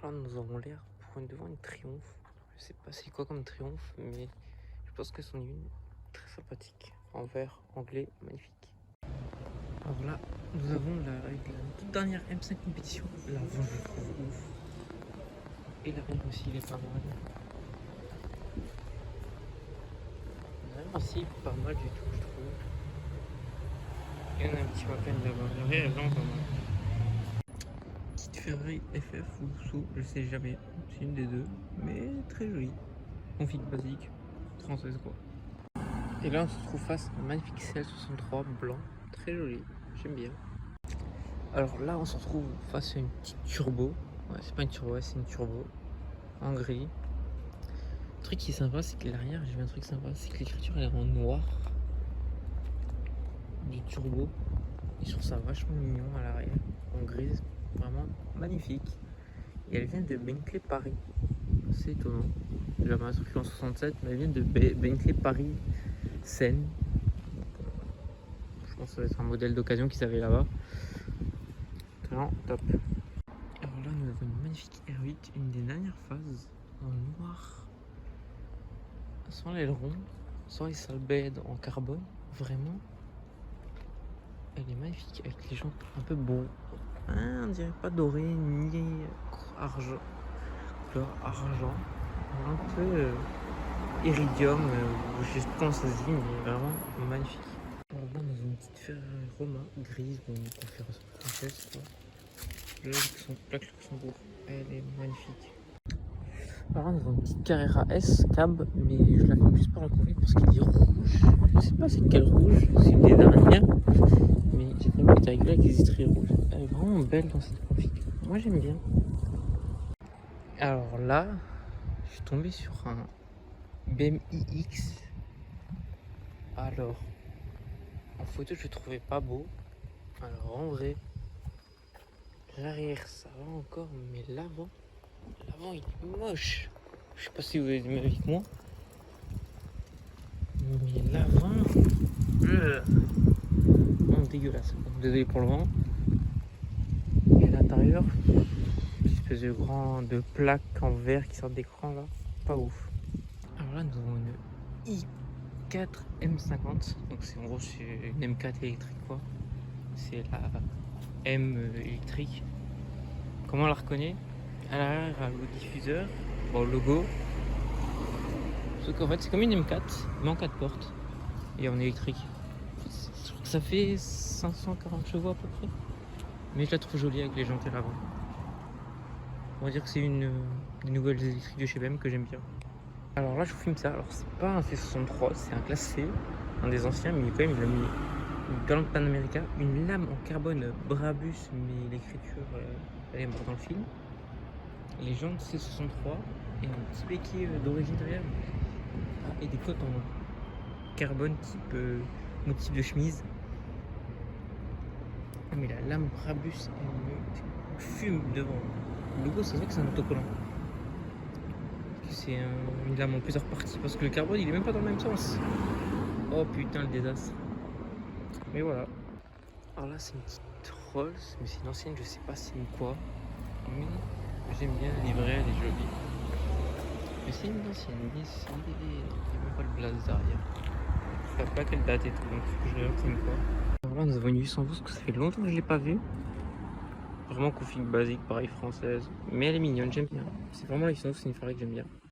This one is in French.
là, nous avons l'air devant une Triomphe. Je sais pas c'est quoi comme Triomphe, mais je pense que c'en est une très sympathique. En vert anglais, magnifique. Alors là, nous avons la toute dernière M5 compétition. L'avant, je le trouve ouf. Et l'arrière aussi, il est pas mal. L'arrière aussi, pas mal du tout, je trouve. Et on a un petit Macan là-bas. L'arrière est vraiment pas mal. Petite Ferrari FF ou sous, je sais jamais. C'est une des deux, mais très jolie. Config basique, française quoi. Et là on se trouve face à un magnifique CL63 blanc, très joli, j'aime bien. Alors là on se retrouve face à une petite turbo. Ouais, c'est pas une turbo, ouais, c'est une turbo en gris. Le truc qui est sympa, c'est que l'arrière, j'ai vu un truc sympa, c'est que l'écriture elle est en noir du turbo. Et je trouve ça vachement mignon à l'arrière, en grise, vraiment magnifique. Et elle vient de Bentley Paris, c'est étonnant. J'ai jamais un truc en 67, mais elle vient de Bentley Paris Seine. Je pense que ça va être un modèle d'occasion qu'ils avaient là-bas. Vraiment top. Alors là, nous avons une magnifique R8, une des dernières phases en noir, sans l'aileron, sans les salbeds en carbone. Vraiment, elle est magnifique avec les jantes un peu beau. Hein, on dirait pas doré ni argent, couleur argent, un peu iridium, je sais pas comment ça se dit, mais vraiment magnifique. Alors là, nous avons une petite Ferrari Roma grise, bon, une conférence française quoi. Plaque Luxembourg, elle est magnifique. Alors là, nous avons une petite Carrera S cab, mais je la fais plus par le Covid parce qu'il est rouge. Je sais pas c'est quel rouge, c'est une des dernières, mais j'ai quand même été réglée avec les étriers rouges. Elle est vraiment belle dans cette config. Moi j'aime bien. Alors là, je suis tombé sur un BMW iX. Alors, en photo je le trouvais pas beau. Alors en vrai, l'arrière ça va encore, mais l'avant il est moche. Je sais pas si vous avez le même avis que moi. Mais l'avant, non, dégueulasse. Désolé pour le vent. Et l'intérieur, une espèce de plaque en verre qui sort d'écran là, pas ouf. Alors là, nous avons une i4 M50. Donc c'est en gros c'est une M4 électrique quoi. C'est la M électrique. Comment on la reconnaît? À l'arrière, le diffuseur, bon, le logo. Sauf qu'en fait, c'est comme une M4, mais en 4 portes et en électrique. Je trouve que ça fait 540 chevaux à peu près. Mais je la trouve jolie avec les jantes à l'avant. On va dire que c'est une des nouvelles électriques de chez BM que j'aime bien. Alors là, je vous filme ça. Alors, c'est pas un C63, c'est un classe C, un des anciens, mais quand même, il a mis une Galant Panamérica, une lame en carbone Brabus, mais l'écriture, elle est morte dans le film. Les jantes C63 et un petit béquet d'origine derrière. Ah, et des côtes en carbone type motif de chemise. Ah, mais la lame Brabus elle me fume devant. Le logo, c'est vrai que c'est un autocollant. C'est une lame en plusieurs parties parce que le carbone il est même pas dans le même sens. Oh putain, le désastre. Mais voilà. Alors là, c'est une petite Rolls, mais c'est une ancienne, je sais pas c'est quoi. Mais j'aime bien le livret, elle est jolie. Mais c'est une ancienne, il n'y a même pas le blaze derrière. Je sais pas quelle date et tout, donc faut que je regarde c'est quoi. Alors là, nous avons une 812 que ça fait longtemps que je l'ai pas vue. Vraiment config basique, pareil française. Mais elle est mignonne, j'aime bien. C'est vraiment la 812, c'est une Ferrari que j'aime bien.